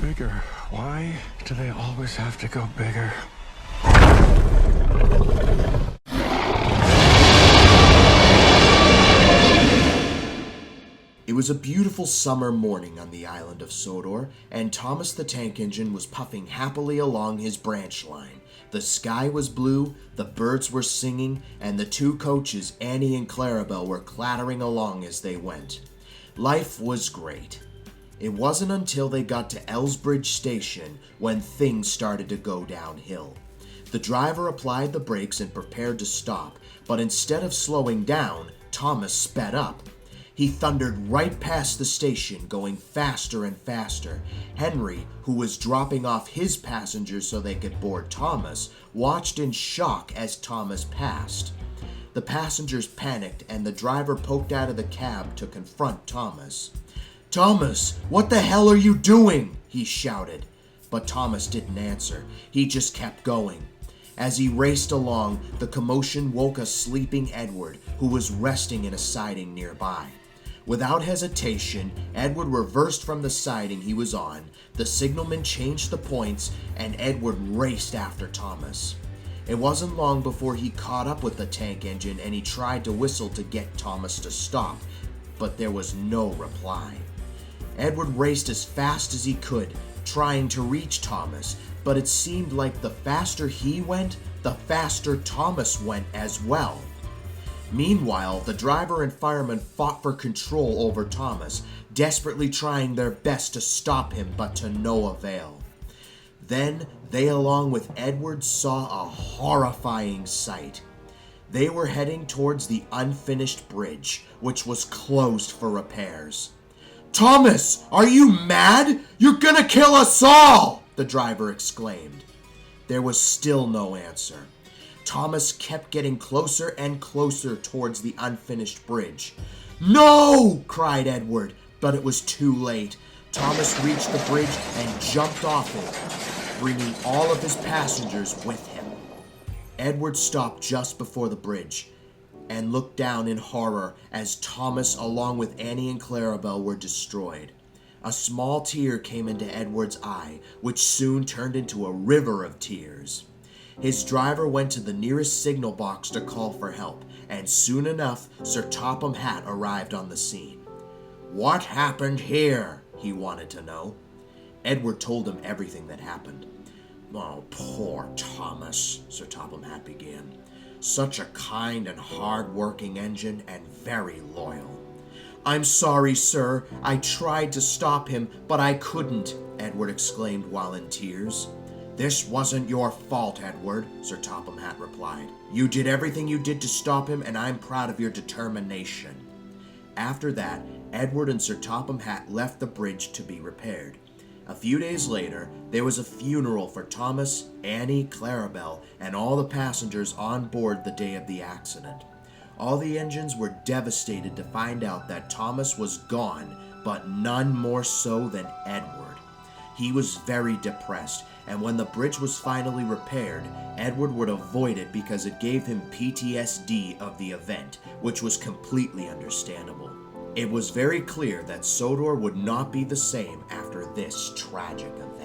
bigger. Why do they always have to go bigger? It was a beautiful summer morning on the island of Sodor, and Thomas the Tank Engine was puffing happily along his branch line. The sky was blue, the birds were singing, and the two coaches, Annie and Clarabelle, were clattering along as they went. Life was great. It wasn't until they got to Elsbridge Station when things started to go downhill. The driver applied the brakes and prepared to stop, but instead of slowing down, Thomas sped up. He thundered right past the station, going faster and faster. Henry, who was dropping off his passengers so they could board Thomas, watched in shock as Thomas passed. The passengers panicked, and the driver poked out of the cab to confront Thomas. "Thomas, what the hell are you doing?" he shouted. But Thomas didn't answer. He just kept going. As he raced along, the commotion woke a sleeping Edward, who was resting in a siding nearby. Without hesitation, Edward reversed from the siding he was on, the signalman changed the points, and Edward raced after Thomas. It wasn't long before he caught up with the tank engine, and he tried to whistle to get Thomas to stop, but there was no reply. Edward raced as fast as he could, trying to reach Thomas, but it seemed like the faster he went, the faster Thomas went as well. Meanwhile, the driver and fireman fought for control over Thomas, desperately trying their best to stop him, but to no avail. Then, they along with Edward saw a horrifying sight. They were heading towards the unfinished bridge, which was closed for repairs. "Thomas, are you mad? You're gonna kill us all!" the driver exclaimed. There was still no answer. Thomas kept getting closer and closer towards the unfinished bridge. "No!" cried Edward, but it was too late. Thomas reached the bridge and jumped off it, bringing all of his passengers with him. Edward stopped just before the bridge and looked down in horror as Thomas, along with Annie and Clarabelle, were destroyed. A small tear came into Edward's eye, which soon turned into a river of tears. His driver went to the nearest signal box to call for help, and soon enough, Sir Topham Hatt arrived on the scene. "What happened here?" he wanted to know. Edward told him everything that happened. "Oh, poor Thomas," Sir Topham Hatt began. "Such a kind and hard-working engine, and very loyal." "I'm sorry, sir. I tried to stop him, but I couldn't," Edward exclaimed while in tears. "This wasn't your fault, Edward," Sir Topham Hatt replied. "You did everything you did to stop him, and I'm proud of your determination." After that, Edward and Sir Topham Hatt left the bridge to be repaired. A few days later, there was a funeral for Thomas, Annie, Clarabelle, and all the passengers on board the day of the accident. All the engines were devastated to find out that Thomas was gone, but none more so than Edward. He was very depressed, and when the bridge was finally repaired, Edward would avoid it because it gave him PTSD of the event, which was completely understandable. It was very clear that Sodor would not be the same after this tragic event.